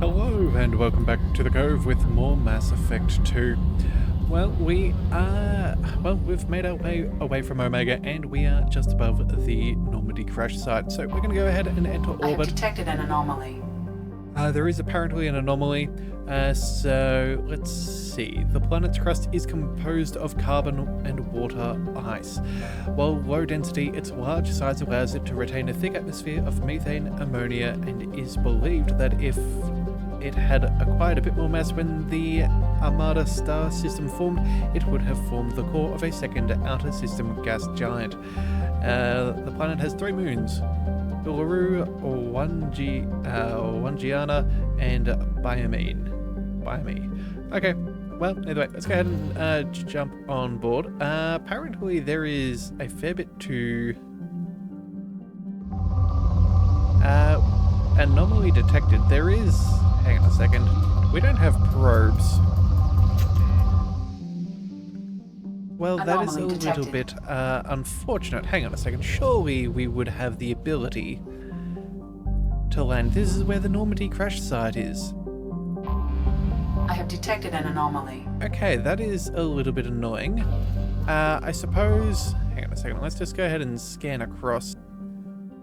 Hello and welcome back to the Cove with more Mass Effect 2. Well, we've made our way away from Omega and we are just above the Normandy crash site. So we're going to go ahead and enter orbit. I have detected an anomaly. There is apparently an anomaly. So let's see. The planet's crust is composed of carbon and water ice. While low density, its large size allows it to retain a thick atmosphere of methane, ammonia, and is believed that if it had acquired a bit more mass when the Armada star system formed, it would have formed the core of a second outer system gas giant. The planet has 3 moons: Uluru, Wangiana, and Biame. Okay, well, anyway, let's go ahead and jump on board. Apparently there is a fair bit to... anomaly detected. There is... Hang on a second. We don't have probes. Well, that is a little bit unfortunate. Hang on a second. Surely we would have the ability to land. This is where the Normandy crash site is. I have detected an anomaly. Okay, that is a little bit annoying. I suppose... Hang on a second. Let's just go ahead and scan across.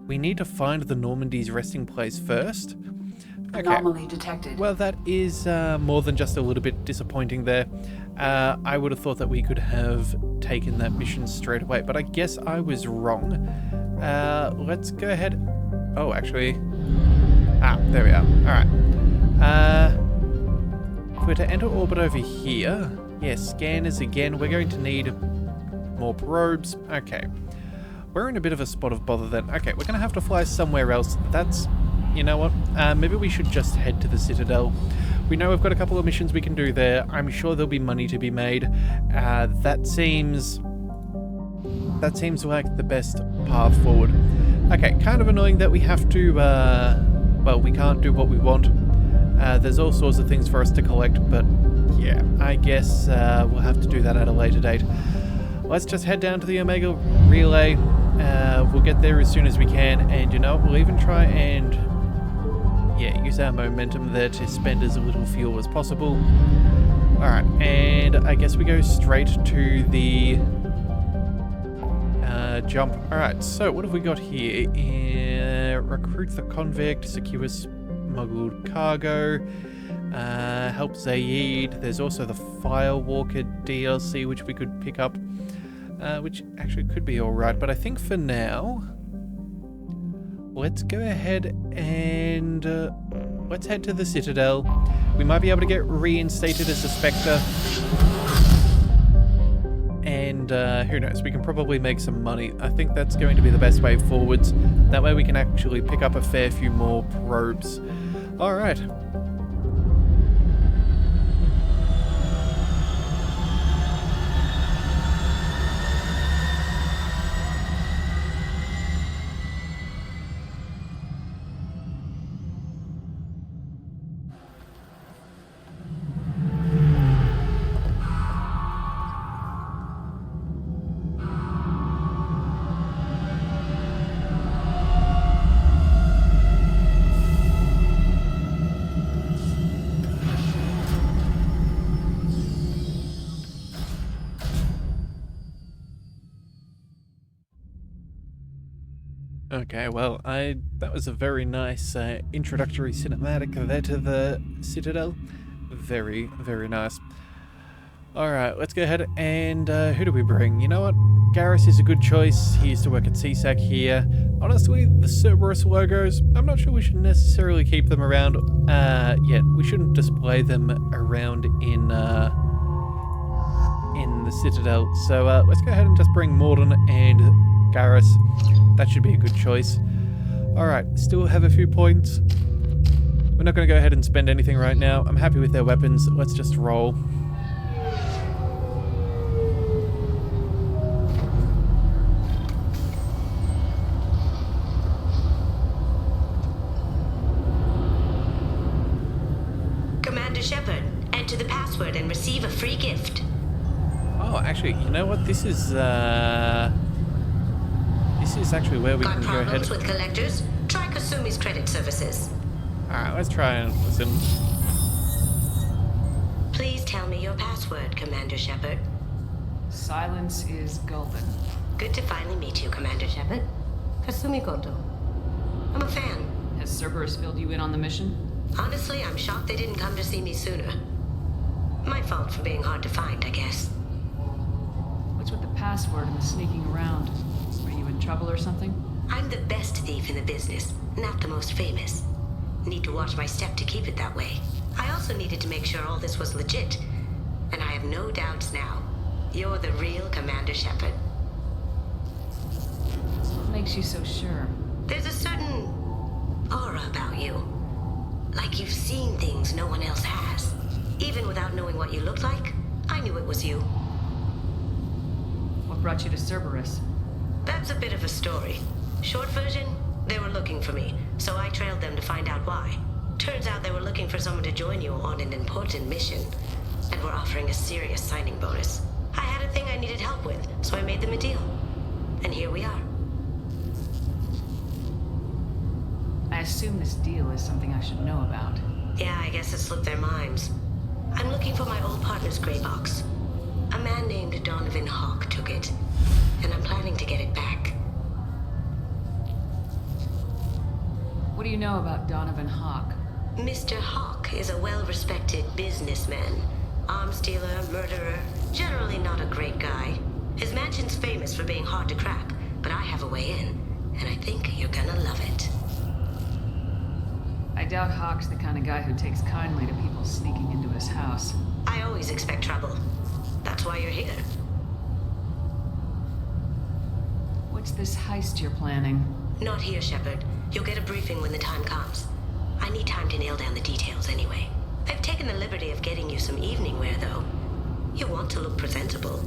We need to find the Normandy's resting place first. Okay. Anomaly detected. Well, that is more than just a little bit disappointing there. I would have thought that we could have taken that mission straight away, but I guess I was wrong. Let's go ahead... Oh, actually... there we are. Alright. If we're to enter orbit over here... Yeah, scanners again. We're going to need more probes. Okay. We're in a bit of a spot of bother then. Okay, we're going to have to fly somewhere else. That's... You know what? Maybe we should just head to the Citadel. We know we've got a couple of missions we can do there. I'm sure there'll be money to be made. That seems like the best path forward. Okay, kind of annoying that we have to, well, we can't do what we want. There's all sorts of things for us to collect, but yeah, I guess we'll have to do that at a later date. Let's just head down to the Omega Relay. We'll get there as soon as we can, and you know, we'll even try and... Yeah, use our momentum there to spend as little fuel as possible. Alright, and I guess we go straight to the jump. Alright, so what have we got here? Recruit the convict, secure smuggled cargo, help Zaid. There's also the Firewalker DLC, which we could pick up, which actually could be alright, but I think for now... Let's go ahead and let's head to the Citadel. We might be able to get reinstated as a Spectre. And who knows, we can probably make some money. I think that's going to be the best way forwards. That way we can actually pick up a fair few more probes. Alright. Okay, well, that was a very nice introductory cinematic there to the Citadel. Very, very nice. Alright, let's go ahead and who do we bring? You know what? Garrus is a good choice. He used to work at CSAC here. Honestly, the Cerberus logos, I'm not sure we should necessarily keep them around yet. We shouldn't display them around in the Citadel. So let's go ahead and just bring Morden and Garrus. That should be a good choice. Alright, still have a few points. We're not going to go ahead and spend anything right now. I'm happy with their weapons. Let's just roll. Commander Shepard, enter the password and receive a free gift. Oh, actually, you know what? This is actually where we can go ahead. Got problems with collectors? Try Kasumi's credit services. Alright, let's try and listen. Please tell me your password, Commander Shepard. Silence is golden. Good to finally meet you, Commander Shepard. Kasumi Koto. I'm a fan. Has Cerberus filled you in on the mission? Honestly, I'm shocked they didn't come to see me sooner. My fault for being hard to find, I guess. What's with the password and the sneaking around? Are you in trouble or something? I'm the best thief in the business, not the most famous. Need to watch my step to keep it that way. I also needed to make sure all this was legit. And I have no doubts now. You're the real Commander Shepard. What makes you so sure? There's a certain aura about you. Like you've seen things no one else has. Even without knowing what you looked like, I knew it was you. What brought you to Cerberus? That's a bit of a story. Short version, they were looking for me, so I trailed them to find out why. Turns out they were looking for someone to join you on an important mission, and were offering a serious signing bonus. I had a thing I needed help with, so I made them a deal. And here we are. I assume this deal is something I should know about. Yeah, I guess it slipped their minds. I'm looking for my old partner's gray box. A man named Donovan Hawk took it, and I'm planning to get it back. What do you know about Donovan Hawk? Mr. Hawk is a well-respected businessman. Arms dealer, murderer, generally not a great guy. His mansion's famous for being hard to crack, but I have a way in, and I think you're gonna love it. I doubt Hawk's the kind of guy who takes kindly to people sneaking into his house. I always expect trouble. That's why you're here. What's this heist you're planning? Not here, Shepard. You'll get a briefing when the time comes. I need time to nail down the details anyway. I've taken the liberty of getting you some evening wear, though. You want to look presentable.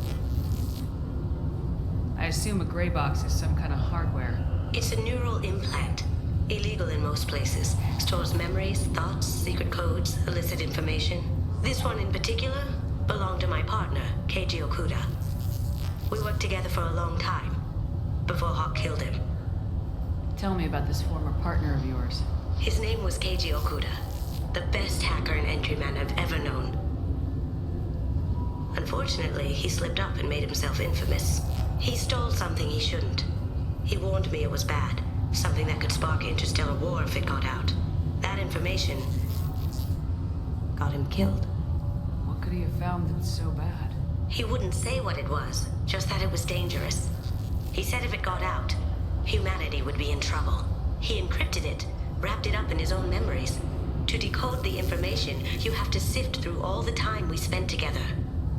I assume a gray box is some kind of hardware. It's a neural implant. Illegal in most places. Stores memories, thoughts, secret codes, illicit information. This one in particular belonged to my partner, Keiji Okuda. We worked together for a long time, before Hawk killed him. Tell me about this former partner of yours. His name was Keiji Okuda, the best hacker and entryman I've ever known. Unfortunately, he slipped up and made himself infamous. He stole something he shouldn't. He warned me it was bad. Something that could spark interstellar war if it got out. That information got him killed. What could he have found that's so bad? He wouldn't say what it was, just that it was dangerous. He said if it got out, humanity would be in trouble. He encrypted it, wrapped it up in his own memories. To decode the information, you have to sift through all the time we spent together.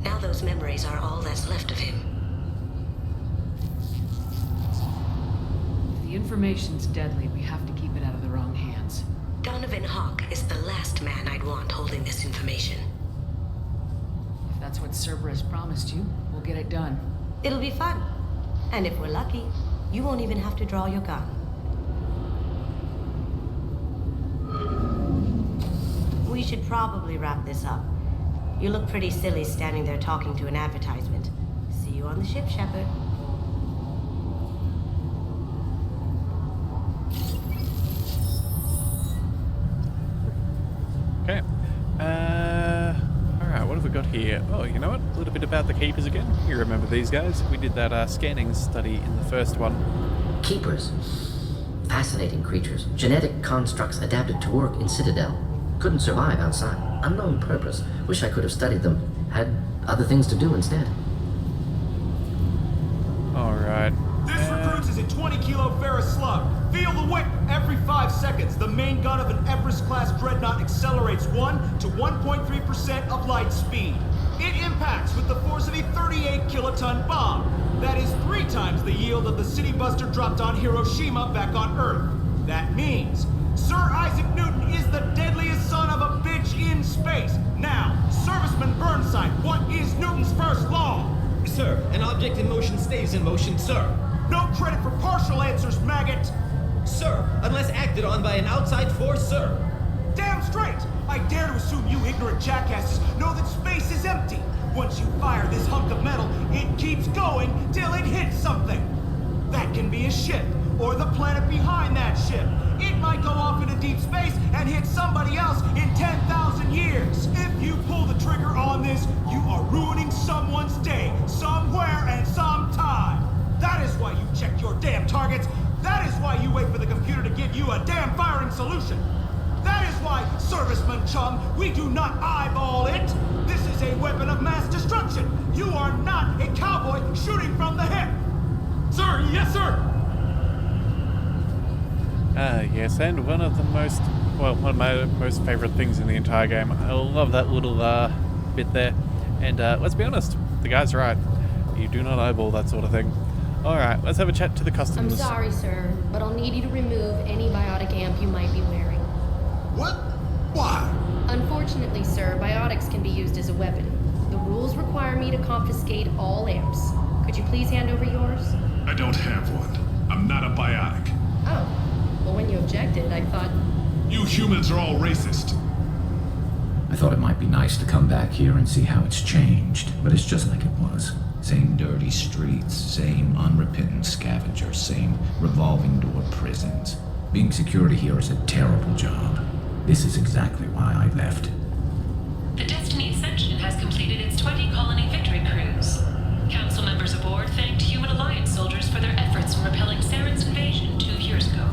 Now those memories are all that's left of him. The information's deadly. We have to keep it out of the wrong hands. Donovan Hawk is the last man I'd want holding this information. If that's what Cerberus promised you, we'll get it done. It'll be fun. And if we're lucky, you won't even have to draw your gun. We should probably wrap this up. You look pretty silly standing there talking to an advertisement. See you on the ship, Shepard. Okay. Alright, what have we got here? Oh, you know what? A little bit about the Keepers again. You remember these guys? We did that scanning study in the first one. Keepers. Fascinating creatures. Genetic constructs adapted to work in Citadel. Couldn't survive outside. Unknown purpose. Wish I could have studied them. Had other things to do instead. Alright. This recruits is a 20-kilo Ferris slug. Feel the whip every 5 seconds. The main gun of an Everest-class dreadnought accelerates 1 to 1.3% of light speed. It impacts with the force of a 38-kiloton bomb. That is 3 times the yield of the city buster dropped on Hiroshima back on Earth. That means Sir Isaac Newton is the deadliest son of a bitch in space. Now, Serviceman Burnside, what is Newton's first law? Sir, an object in motion stays in motion, sir. No credit for partial answers, maggot! Sir, unless acted on by an outside force, sir. Damn straight! I dare to assume you ignorant jackasses know that space is empty. Once you fire this hunk of metal, it keeps going till it hits something. That can be a ship, or the planet behind that ship. It might go off into deep space and hit somebody else in 10,000 years. If you pull the trigger on this, you are ruining someone's day, somewhere and sometime. That is why you check your damn targets. That is why you wait for the computer to give you a damn firing solution. That is why, Serviceman Chung, we do not eyeball it. This is a weapon of mass destruction. You are not a cowboy shooting from the hip. Sir, yes, sir. Yes, and one of my most favorite things in the entire game. I love that little bit there. And let's be honest, the guy's right. You do not eyeball that sort of thing. Alright, let's have a chat to the I'm customs. sorry, sir, but I'll need you to remove any biotic amp you might be wearing. What? Why? Unfortunately, sir, biotics can be used as a weapon. The rules require me to confiscate all amps. Could you please hand over yours? I don't have one. I'm not a biotic. Oh. Well, when you objected, I thought... You humans are all racist. I thought it might be nice to come back here and see how it's changed, but it's just like it was. Same dirty streets, same unrepentant scavengers, same revolving door prisons. Being security here is a terrible job. This is exactly why I left. The Destiny Ascension has completed its 20-colony victory cruise. Council members aboard thanked Human Alliance soldiers for their efforts in repelling Saren's invasion 2 years ago.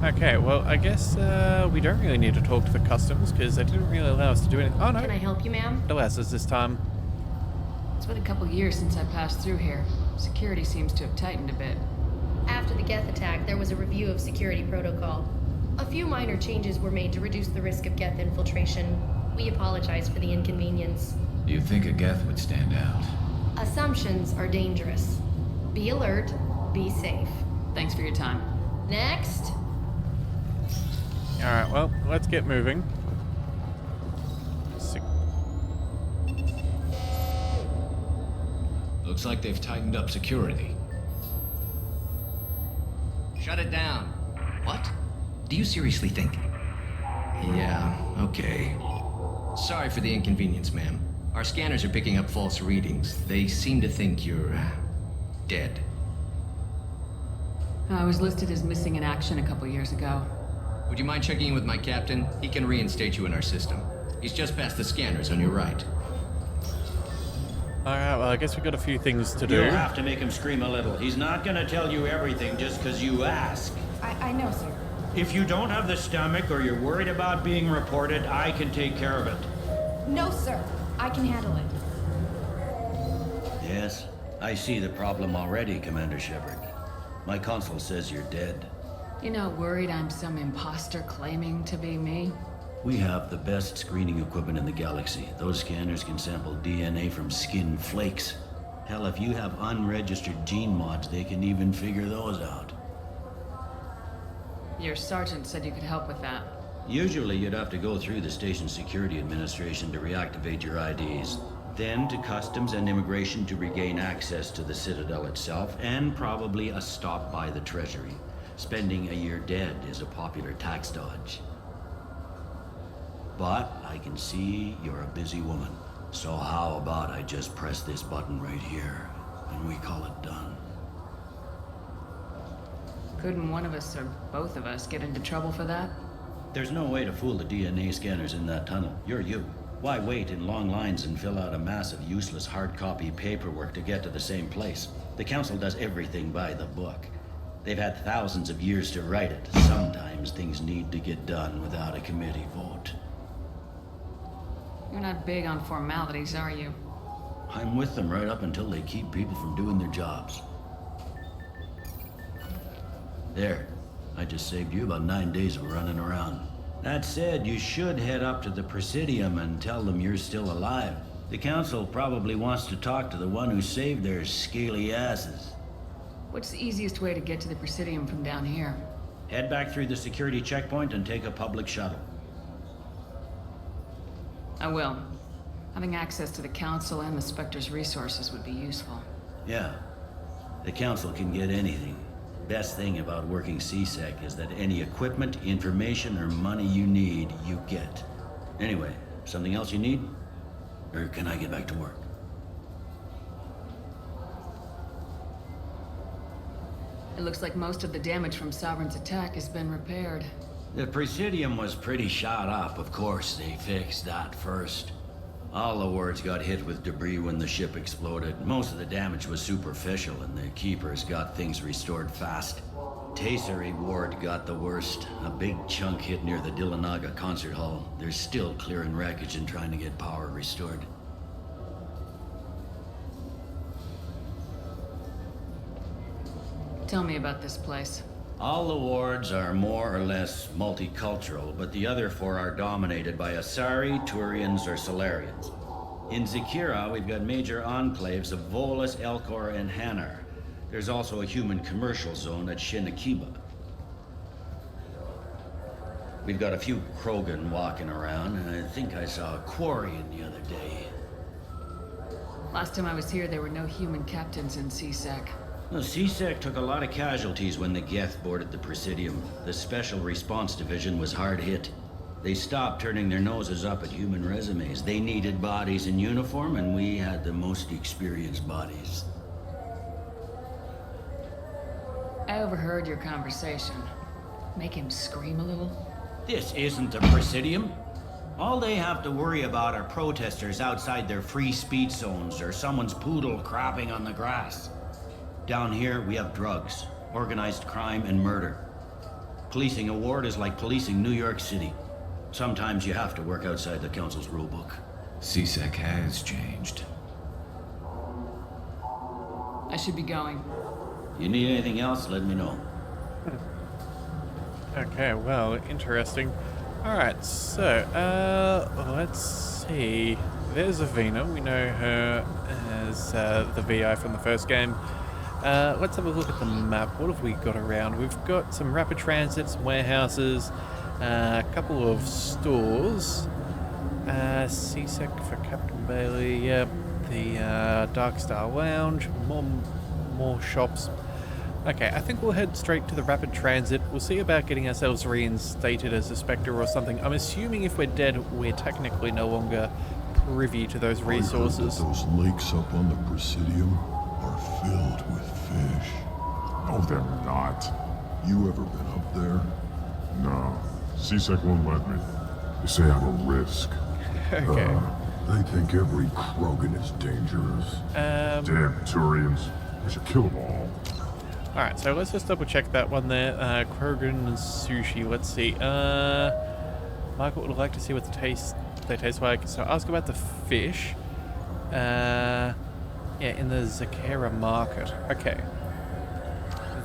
Okay, well, I guess we don't really need to talk to the customs because they didn't really allow us to do anything. Oh, no. Can I help you, ma'am? It allows us this time. It's been a couple years since I passed through here. Security seems to have tightened a bit. After the Geth attack, there was a review of security protocol. A few minor changes were made to reduce the risk of Geth infiltration. We apologize for the inconvenience. Do you think a Geth would stand out? Assumptions are dangerous. Be alert, be safe. Thanks for your time. Next. Alright, well, let's get moving. Looks like they've tightened up security. Shut it down. What? Do you seriously think? Yeah, okay. Sorry for the inconvenience, ma'am. Our scanners are picking up false readings. They seem to think you're... dead. I was listed as missing in action a couple years ago. Would you mind checking in with my captain? He can reinstate you in our system. He's just past the scanners on your right. Alright, well, I guess we've got a few things to do. You'll have to make him scream a little. He's not gonna tell you everything just because you ask. I know, sir. If you don't have the stomach or you're worried about being reported, I can take care of it. No, sir. I can handle it. Yes, I see the problem already, Commander Shepard. My console says you're dead. You're not worried I'm some imposter claiming to be me? We have the best screening equipment in the galaxy. Those scanners can sample DNA from skin flakes. Hell, if you have unregistered gene mods, they can even figure those out. Your sergeant said you could help with that. Usually you'd have to go through the station security administration to reactivate your IDs. Then to customs and immigration to regain access to the Citadel itself, and probably a stop by the Treasury. Spending a year dead is a popular tax dodge. But I can see you're a busy woman. So how about I just press this button right here, and we call it done? Couldn't one of us or both of us get into trouble for that? There's no way to fool the DNA scanners in that tunnel. You're you. Why wait in long lines and fill out a mass of useless hard copy paperwork to get to the same place? The Council does everything by the book. They've had thousands of years to write it. Sometimes things need to get done without a committee vote. You're not big on formalities, are you? I'm with them right up until they keep people from doing their jobs. There. I just saved you about 9 days of running around. That said, you should head up to the Presidium and tell them you're still alive. The Council probably wants to talk to the one who saved their scaly asses. What's the easiest way to get to the Presidium from down here? Head back through the security checkpoint and take a public shuttle. I will. Having access to the Council and the Spectre's resources would be useful. Yeah. The Council can get anything. Best thing about working CSEC is that any equipment, information, or money you need, you get. Anyway, something else you need? Or can I get back to work? It looks like most of the damage from Sovereign's attack has been repaired. The Presidium was pretty shot up, of course. They fixed that first. All the wards got hit with debris when the ship exploded. Most of the damage was superficial, and the Keepers got things restored fast. Tasery Ward got the worst. A big chunk hit near the Dillanaga concert hall. They're still clearing wreckage and trying to get power restored. Tell me about this place. All the wards are more or less multicultural, but the other four are dominated by Asari, Turians, or Solarians. In Zakira, we've got major enclaves of Volus, Elcor, and Hanar. There's also a human commercial zone at Shinakiba. We've got a few Krogan walking around, and I think I saw a Quarian the other day. Last time I was here, there were no human captains in CSEC. Well, CSEC took a lot of casualties when the Geth boarded the Presidium. The Special Response Division was hard hit. They stopped turning their noses up at human resumes. They needed bodies in uniform, and we had the most experienced bodies. I overheard your conversation. Make him scream a little? This isn't a Presidium. All they have to worry about are protesters outside their free speech zones or someone's poodle crapping on the grass. Down here, we have drugs, organized crime, and murder. Policing a ward is like policing New York City. Sometimes you have to work outside the Council's rulebook. CSEC has changed. I should be going. You need anything else, let me know. Okay, well, interesting. Alright, so, let's see. There's Avina. We know her as the VI from the first game. Let's have a look at the map. What have we got around? We've got some rapid transit, some warehouses, a couple of stores, CSEC for Captain Bailey, yep, the Dark Star Lounge, more shops. Okay, I think we'll head straight to the rapid transit. We'll see about getting ourselves reinstated as a Spectre or something. I'm assuming if we're dead, we're technically no longer privy to those resources. I heard that those lakes up on the Presidium are filled with fish. No, they're not. You ever been up there? No. CSEC won't let me. They say I'm a risk. Okay. They think every Krogan is dangerous. Damn Turians. I should kill them all. Alright, so let's just double check that one there. Krogan and sushi. Let's see. Michael would like to see what they taste like. So ask about the fish. Yeah, in the Zakera market. Okay.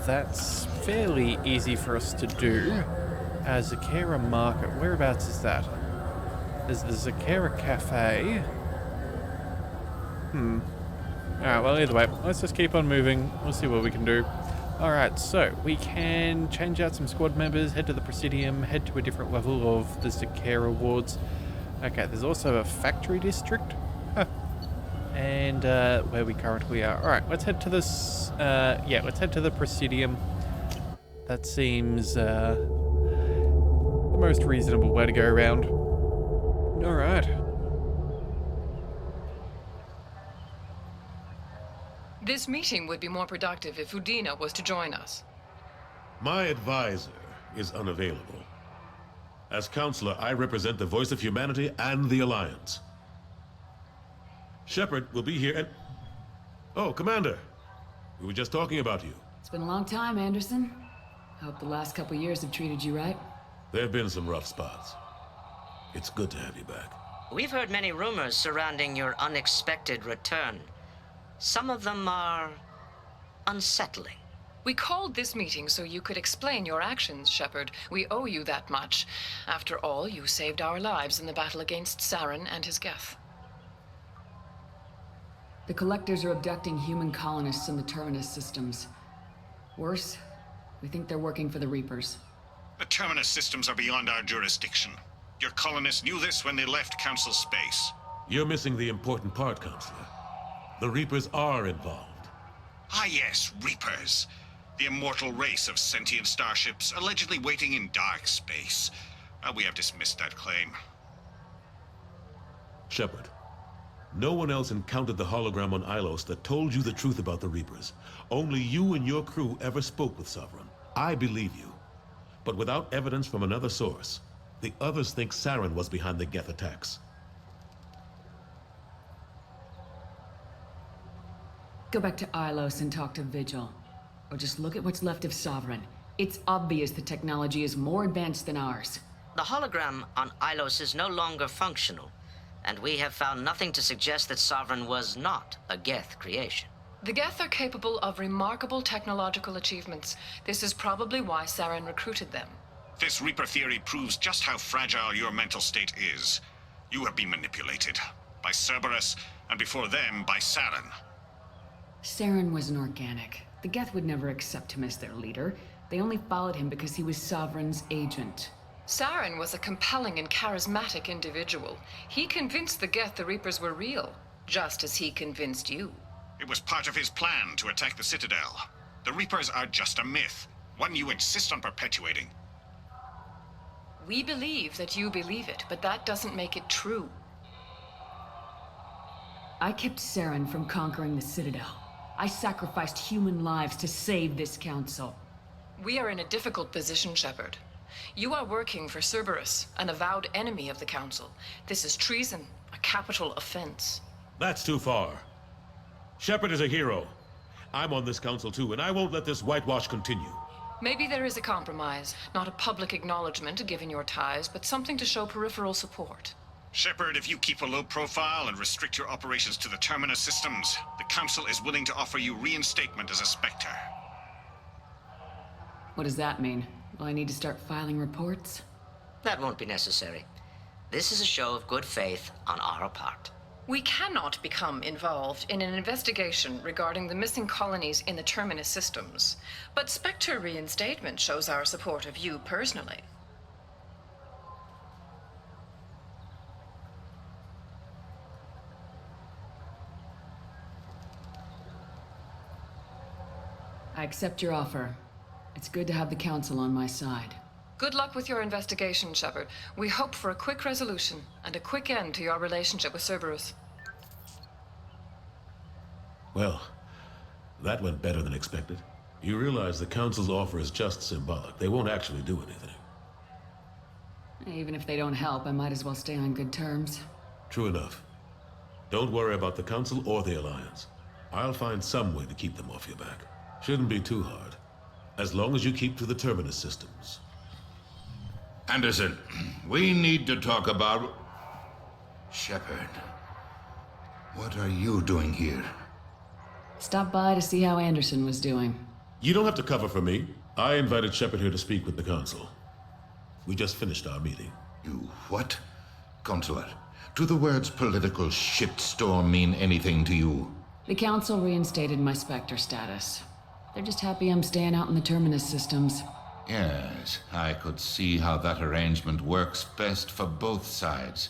That's fairly easy for us to do. Zakera market. Whereabouts is that? There's the Zakera cafe. Alright, well, either way, let's just keep on moving. We'll see what we can do. Alright, so we can change out some squad members, head to the Presidium, head to a different level of the Zakera wards. Okay, there's also a factory district. And where we currently are. Alright, let's head to this, let's head to the Presidium. That seems the most reasonable way to go around. Alright. This meeting would be more productive if Udina was to join us. My advisor is unavailable. As counselor, I represent the voice of humanity and the Alliance. Shepard will be here and... Oh, Commander. We were just talking about you. It's been a long time, Anderson. I hope the last couple years have treated you right. There have been some rough spots. It's good to have you back. We've heard many rumors surrounding your unexpected return. Some of them are unsettling. We called this meeting so you could explain your actions, Shepard. We owe you that much. After all, you saved our lives in the battle against Saren and his Geth. The Collectors are abducting human colonists in the Terminus systems. Worse, we think they're working for the Reapers. The Terminus systems are beyond our jurisdiction. Your colonists knew this when they left Council space. You're missing the important part, Counselor. The Reapers are involved. Ah yes, Reapers. The immortal race of sentient starships allegedly waiting in dark space. We have dismissed that claim. Shepard, No one else encountered the hologram on Ilos that told you the truth about the Reapers. Only you and your crew ever spoke with Sovereign. I believe you. But without evidence from another source, the others think Saren was behind the Geth attacks. Go back to Ilos and talk to Vigil. Or just look at what's left of Sovereign. It's obvious the technology is more advanced than ours. The hologram on Ilos is no longer functional, and we have found nothing to suggest that Sovereign was not a Geth creation. The Geth are capable of remarkable technological achievements. This is probably why Saren recruited them. This Reaper theory proves just how fragile your mental state is. You have been manipulated. By Cerberus, and before them, by Saren. Saren was an organic. The Geth would never accept him as their leader. They only followed him because he was Sovereign's agent. Saren was a compelling and charismatic individual. He convinced the Geth the Reapers were real, just as he convinced you. It was part of his plan to attack the Citadel. The Reapers are just a myth, one you insist on perpetuating. We believe that you believe it, but that doesn't make it true. I kept Saren from conquering the Citadel. I sacrificed human lives to save this council. We are in a difficult position, Shepard. You are working for Cerberus, an avowed enemy of the Council. This is treason, a capital offense. That's too far. Shepard is a hero. I'm on this council too, and I won't let this whitewash continue. Maybe there is a compromise. Not a public acknowledgement given your ties, but something to show peripheral support. Shepard, if you keep a low profile and restrict your operations to the Terminus systems, the Council is willing to offer you reinstatement as a Spectre. What does that mean? Will I need to start filing reports? That won't be necessary. This is a show of good faith on our part. We cannot become involved in an investigation regarding the missing colonies in the Terminus systems, but Spectre reinstatement shows our support of you personally. I accept your offer. It's good to have the Council on my side. Good luck with your investigation, Shepard. We hope for a quick resolution and a quick end to your relationship with Cerberus. Well, that went better than expected. You realize the Council's offer is just symbolic. They won't actually do anything. Even if they don't help, I might as well stay on good terms. True enough. Don't worry about the Council or the Alliance. I'll find some way to keep them off your back. Shouldn't be too hard. As long as you keep to the Terminus systems. Anderson, we need to talk about... Shepard. What are you doing here? Stop by to see how Anderson was doing. You don't have to cover for me. I invited Shepard here to speak with the Council. We just finished our meeting. You what? Consular, do the words political shitstorm mean anything to you? The Council reinstated my Spectre status. They're just happy I'm staying out in the Terminus systems. Yes, I could see how that arrangement works best for both sides.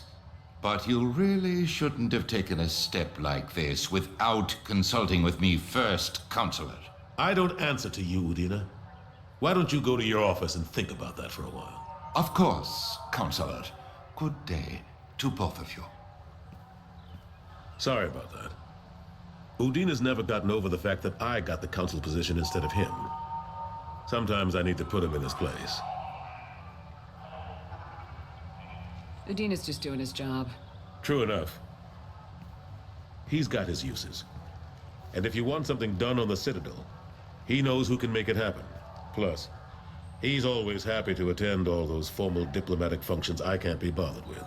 But you really shouldn't have taken a step like this without consulting with me first, Consular. I don't answer to you, Udina. Why don't you go to your office and think about that for a while? Of course, Consular. Good day to both of you. Sorry about that. Udina's never gotten over the fact that I got the Council position instead of him. Sometimes I need to put him in his place. Udina's just doing his job. True enough. He's got his uses. And if you want something done on the Citadel, he knows who can make it happen. Plus, he's always happy to attend all those formal diplomatic functions I can't be bothered with.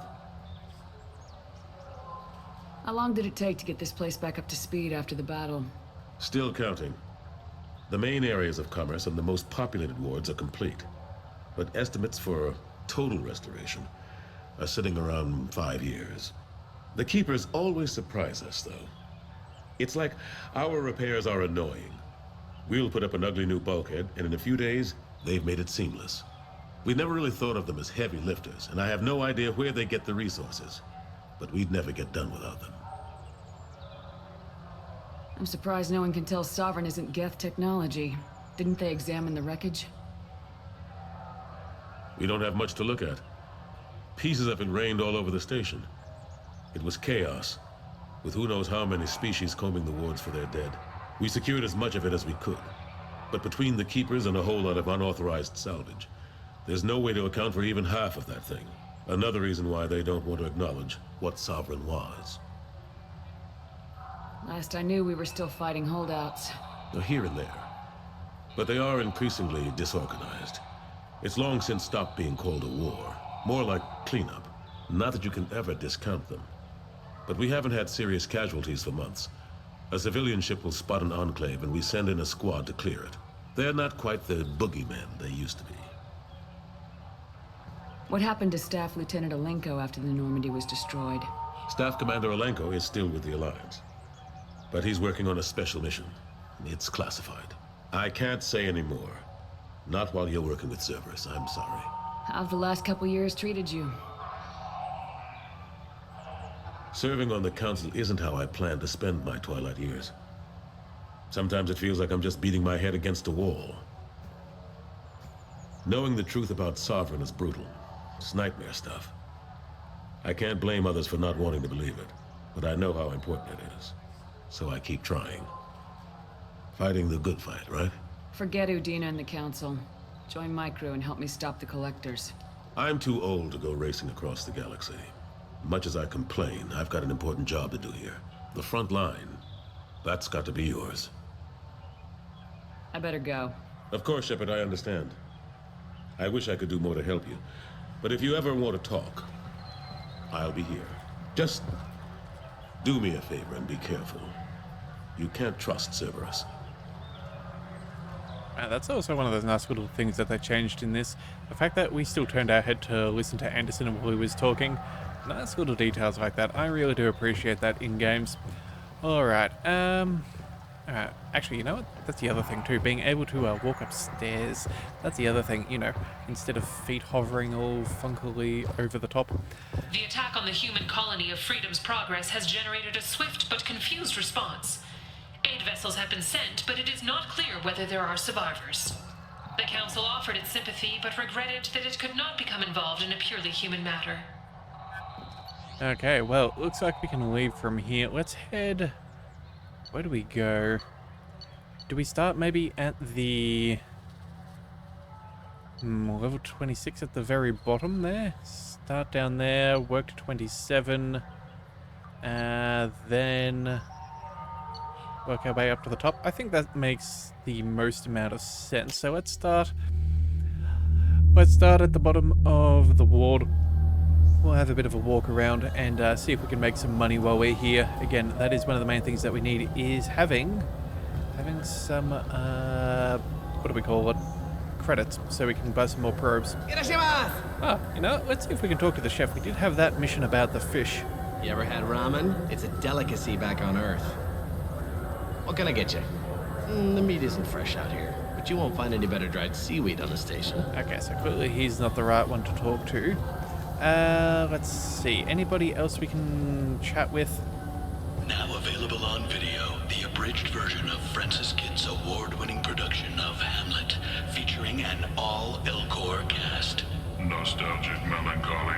How long did it take to get this place back up to speed after the battle? Still counting. The main areas of commerce and the most populated wards are complete. But estimates for total restoration are sitting around 5 years. The Keepers always surprise us, though. It's like our repairs are annoying. We'll put up an ugly new bulkhead, and in a few days, they've made it seamless. We never really thought of them as heavy lifters, and I have no idea where they get the resources. But we'd never get done without them. I'm surprised no one can tell Sovereign isn't Geth technology. Didn't they examine the wreckage? We don't have much to look at. Pieces have been rained all over the station. It was chaos. with who knows how many species combing the wards for their dead. We secured as much of it as we could. But between the keepers and a whole lot of unauthorized salvage, there's no way to account for even half of that thing. Another reason why they don't want to acknowledge what Sovereign was. Last I knew, we were still fighting holdouts. Here and there. But they are increasingly disorganized. It's long since stopped being called a war. More like cleanup. Not that you can ever discount them. But we haven't had serious casualties for months. A civilian ship will spot an enclave and we send in a squad to clear it. They're not quite the boogeymen they used to be. What happened to Staff Lieutenant Alenko after the Normandy was destroyed? Staff Commander Alenko is still with the Alliance. But he's working on a special mission. It's classified. I can't say any more. Not while you're working with Cerberus, I'm sorry. How have the last couple years treated you? Serving on the Council isn't how I plan to spend my twilight years. Sometimes it feels like I'm just beating my head against a wall. Knowing the truth about Sovereign is brutal. It's nightmare stuff. I can't blame others for not wanting to believe it, but I know how important it is. So I keep trying. Fighting the good fight, right? Forget Udina and the Council. Join my crew and help me stop the Collectors. I'm too old to go racing across the galaxy. Much as I complain, I've got an important job to do here. The front line. That's got to be yours. I better go. Of course, Shepard, I understand. I wish I could do more to help you. But if you ever want to talk, I'll be here. Just do me a favor and be careful. You can't trust Cerberus. That's also one of those nice little things that they changed in this. The fact that we still turned our head to listen to Anderson while he was talking. Nice little details like that. I really do appreciate that in games. Alright, actually, you know what? That's the other thing too. Being able to walk upstairs. That's the other thing, you know, instead of feet hovering all funkily over the top. The attack on the human colony of Freedom's Progress has generated a swift but confused response. Aid vessels have been sent, but it is not clear whether there are survivors. The Council offered its sympathy, but regretted that it could not become involved in a purely human matter. Okay, well, looks like we can leave from here. Let's head... Where do we go? Do we start maybe at the... level 26 at the very bottom there? Start down there, work to 27, then work our way up to the top. I think that makes the most amount of sense. So let's start at the bottom of the ward. We'll have a bit of a walk around and see if we can make some money while we're here. Again, that is one of the main things that we need, is having some, what do we call it? Credits, so we can buy some more probes. Ah, you know, let's see if we can talk to the chef. We did have that mission about the fish. You ever had ramen? It's a delicacy back on Earth. What can I get you? The meat isn't fresh out here, but you won't find any better dried seaweed on the station. Okay, so clearly he's not the right one to talk to. Let's see. Anybody else we can chat with? Now available on video, the abridged version of Francis Kidd's award-winning production of Hamlet, featuring an all-Elcor cast. Nostalgic melancholy.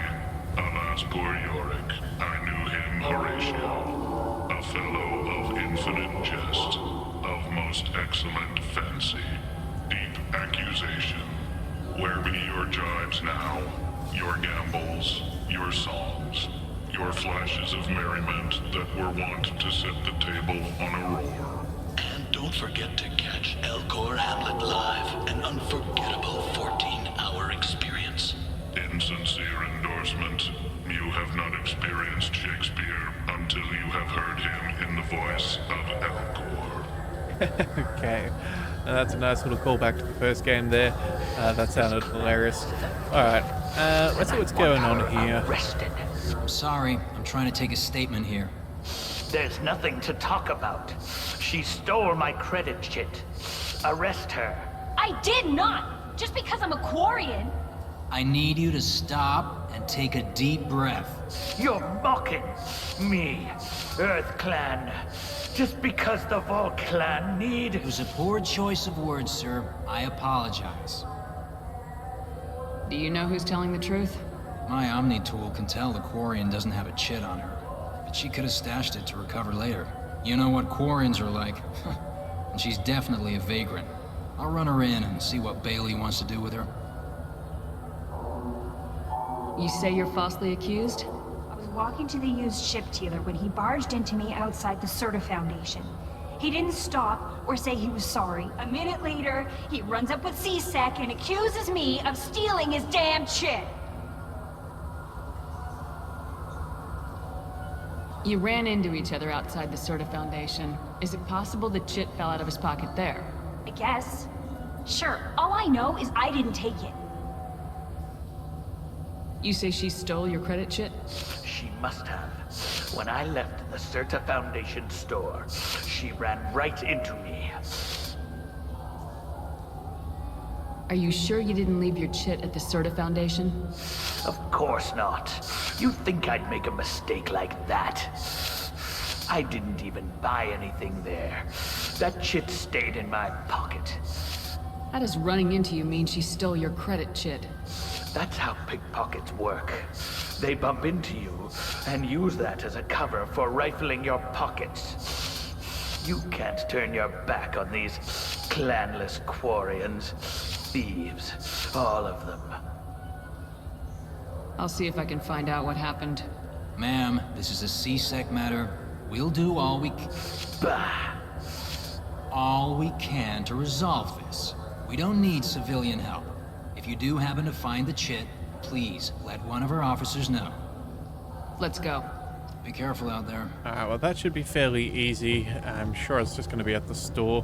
Alas, poor Yorick. I knew him, Horatio. A fellow of infinite jest, of most excellent fancy. Deep accusation. Where be your jibes now? Your gambols, your songs, your flashes of merriment that were wont to set the table on a roar. And don't forget to catch Elcor Hamlet live, an unforgettable 14-hour experience. Insincere endorsement. You have not experienced Shakespeare until you have heard him in the voice of Elcor. Okay, that's a nice little callback to the first game there. That sounded hilarious. Alright, let's see what's going on here. I'm sorry, I'm trying to take a statement here. There's nothing to talk about. She stole my credit chit. Arrest her. I did not! Just because I'm a Quarian. I need you to stop and take a deep breath. You're mocking me, Earth Clan. Just because the Vol Clan need... It was a poor choice of words, sir. I apologize. Do you know who's telling the truth? My Omni tool can tell the Quarian doesn't have a chit on her. but she could have stashed it to recover later. You know what Quarians are like. And she's definitely a vagrant. I'll run her in and see what Bailey wants to do with her. You say you're falsely accused? I was walking to the used ship dealer when he barged into me outside the Serta Foundation. He didn't stop or say he was sorry. A minute later, he runs up with C-Sec and accuses me of stealing his damn chit. You ran into each other outside the Serta Foundation. Is it possible the chit fell out of his pocket there? I guess. Sure, all I know is I didn't take it. You say she stole your credit chit? She must have. When I left the Serta Foundation store, she ran right into me. Are you sure you didn't leave your chit at the Serta Foundation? Of course not. You think I'd make a mistake like that? I didn't even buy anything there. That chit stayed in my pocket. How does running into you mean she stole your credit chit? That's how pickpockets work. They bump into you and use that as a cover for rifling your pockets. You can't turn your back on these clanless Quarians. Thieves, all of them. I'll see if I can find out what happened. Ma'am, this is a C-Sec matter. We'll do all we can to resolve this. We don't need civilian help. If you do happen to find the chit, please let one of our officers know. Let's go. Be careful out there. Well, that should be fairly easy. I'm sure it's just going to be at the store.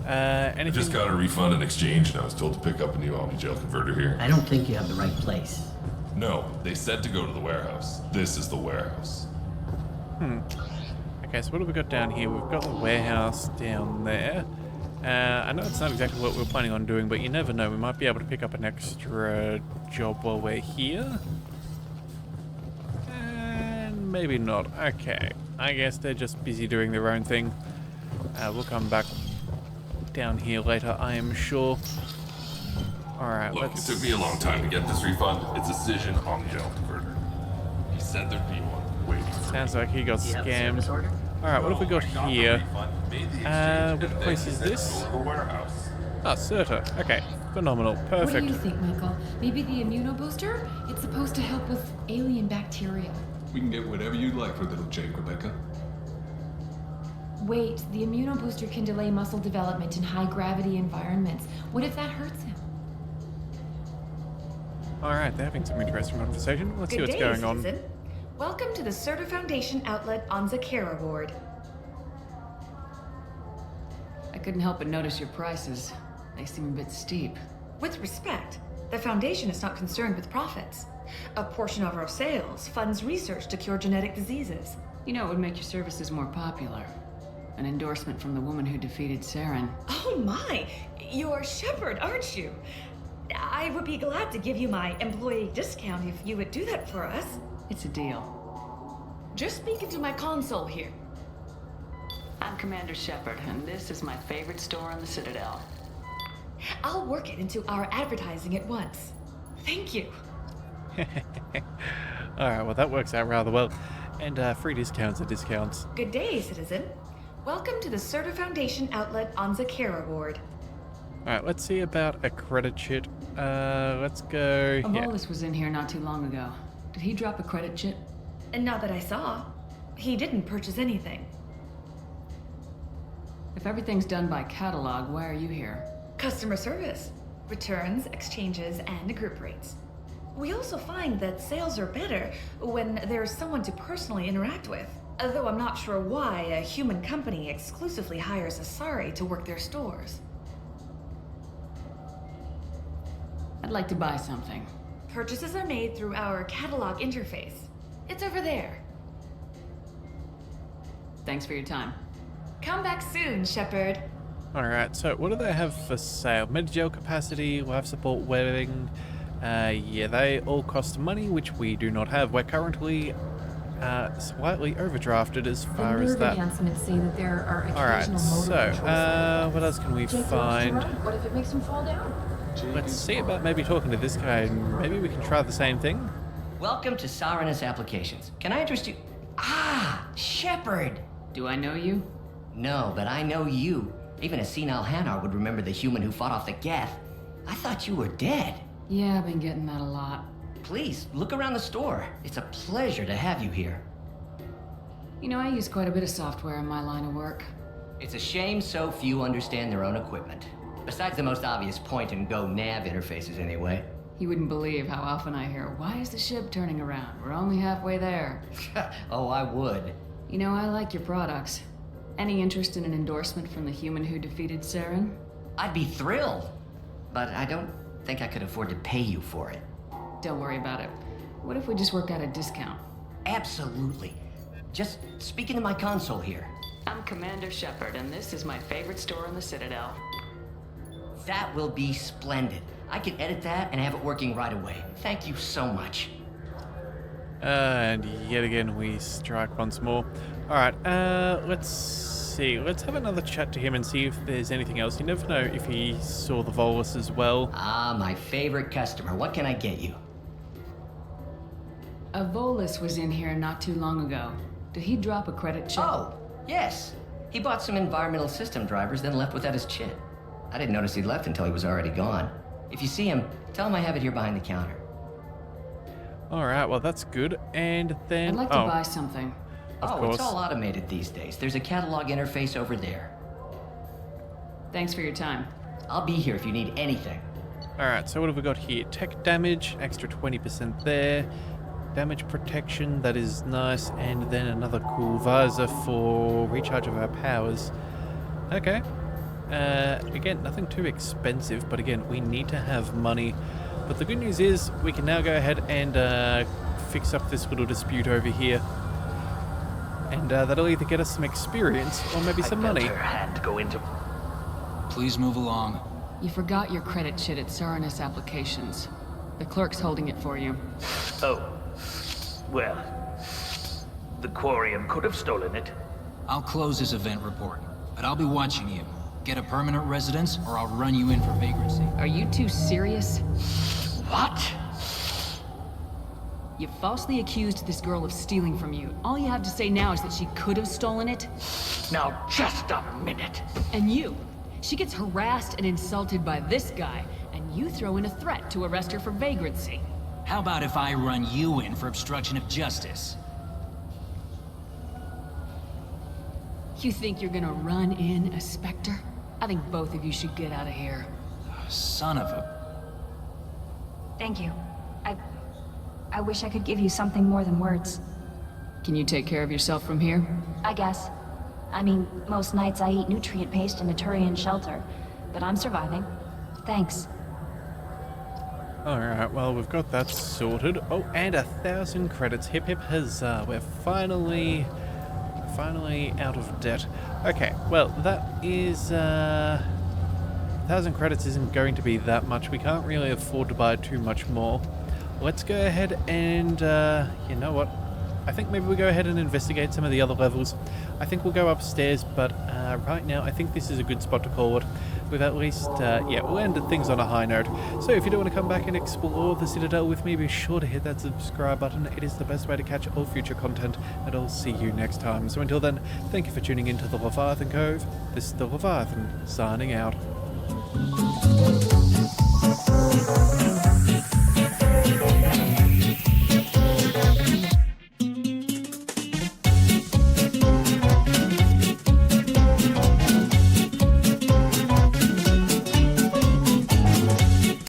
Anything? I just got a refund in exchange, and I was told to pick up a new Omni-Gel converter here. I don't think you have the right place. No, they said to go to the warehouse. This is the warehouse. Okay, so what have we got down here? We've got the warehouse down there. I know it's not exactly what we're planning on doing, but you never know. We might be able to pick up an extra job while we're here. And maybe not. Okay, I guess they're just busy doing their own thing. We'll come back down here later, I am sure. Alright, Look, it took me a long time to get this refund. It's a Cision Omni-Gel converter. He said thered be one waiting for Sounds like he got scammed. Alright, what have we got here? Which place is this? Ah, Serta. Okay, phenomenal. Perfect. What do you think, Michael? Maybe the immunobooster? It's supposed to help with alien bacteria. We can get whatever you'd like for little Jake, Rebecca. Wait, the immunobooster can delay muscle development in high-gravity environments. What if that hurts him? Alright, they're having some interesting conversation. Let's see what's going on. Citizen. Welcome to the Serta Foundation outlet on Zakera Ward. I couldn't help but notice your prices. They seem a bit steep. With respect, the Foundation is not concerned with profits. A portion of our sales funds research to cure genetic diseases. You know, it would make your services more popular. An endorsement from the woman who defeated Saren. Oh my! You're Shepard, aren't you? I would be glad to give you my employee discount if you would do that for us. It's a deal. Just speaking to my console here. I'm Commander Shepard, and this is my favorite store on the Citadel. I'll work it into our advertising at once. Thank you. Alright, well that works out rather well. And free discounts are discounts. Good day, citizen. Welcome to the Serta Foundation outlet on Zakera Ward. Alright, let's see about a credit chit. Let's go... Amolis was in here not too long ago. Did he drop a credit chit? And not that I saw. He didn't purchase anything. If everything's done by catalog, why are you here? Customer service. Returns, exchanges, and group rates. We also find that sales are better when there's someone to personally interact with. Though I'm not sure why a human company exclusively hires Asari to work their stores. I'd like to buy something. Purchases are made through our catalog interface. It's over there. Thanks for your time. Come back soon, Shepard. Alright, so what do they have for sale? Medi-gel capacity, we'll have support webbing. Yeah, they all cost money, which we do not have. We're currently slightly overdrafted as far as that. Enhancements say that there are Alright, so, what else can we find? What if it makes him fall down? Let's see about maybe talking to this guy, and maybe we can try the same thing. Welcome to Sarenus Applications. Can I interest you? Ah, Shepard! Do I know you? No, but I know you. Even a senile Hanar would remember the human who fought off the Geth. I thought you were dead. Yeah, I've been getting that a lot. Please, look around the store. It's a pleasure to have you here. You know, I use quite a bit of software in my line of work. It's a shame so few understand their own equipment. Besides the most obvious point-and-go nav interfaces, anyway. You wouldn't believe how often I hear, "Why is the ship turning around? We're only halfway there." Oh, I would. You know, I like your products. Any interest in an endorsement from the human who defeated Saren? I'd be thrilled. But I don't think I could afford to pay you for it. Don't worry about it. What if we just work out a discount? Absolutely. Just speak into my console here. I'm Commander Shepard, and this is my favorite store in the Citadel. That will be splendid. I can edit that and have it working right away. Thank you so much. And yet again we strike once more. Alright, let's see. Let's have another chat to him and see if there's anything else. You never know if he saw the Volus as well. Ah, my favorite customer. What can I get you? A Volus was in here not too long ago. Did he drop a credit chip? Oh, yes. He bought some environmental system drivers, then left without his chip. I didn't notice he'd left until he was already gone. If you see him, tell him I have it here behind the counter. Alright, well that's good. And then... I'd like to buy something. Of course. It's all automated these days. There's a catalog interface over there. Thanks for your time. I'll be here if you need anything. Alright, so what have we got here? Tech damage, extra 20% there. Damage protection, that is nice. And then another cool visor for recharge of our powers. Okay. Again, nothing too expensive, but again, we need to have money. But the good news is, we can now go ahead and fix up this little dispute over here. And that'll either get us some experience, or maybe some money. Her hand go into... Please move along. You forgot your credit shit at Saranus Applications. The clerk's holding it for you. Oh. Well, the Quarium could have stolen it. I'll close this event report, but I'll be watching you. Get a permanent residence, or I'll run you in for vagrancy. Are you two serious? What? You falsely accused this girl of stealing from you. All you have to say now is that she could have stolen it? Now, just a minute. And you. She gets harassed and insulted by this guy, and you throw in a threat to arrest her for vagrancy. How about if I run you in for obstruction of justice? You think you're gonna run in a Spectre? I think both of you should get out of here. Son of a... Thank you. I wish I could give you something more than words. Can you take care of yourself from here? I guess. I mean, most nights I eat nutrient paste in a Turian shelter, but I'm surviving. Thanks. Alright, well, we've got that sorted. Oh, and 1,000 credits. Hip hip huzzah. We're finally out of debt. Okay, well, that is... 1,000 credits isn't going to be that much. We can't really afford to buy too much more. Let's go ahead and, you know what? I think maybe we go ahead and investigate some of the other levels. I think we'll go upstairs, but right now I think this is a good spot to call it. We've at least, yeah, we'll end things on a high note. So if you do want to come back and explore the Citadel with me, be sure to hit that subscribe button. It is the best way to catch all future content, and I'll see you next time. So until then, thank you for tuning into the Leviathan Cove. This is the Leviathan, signing out.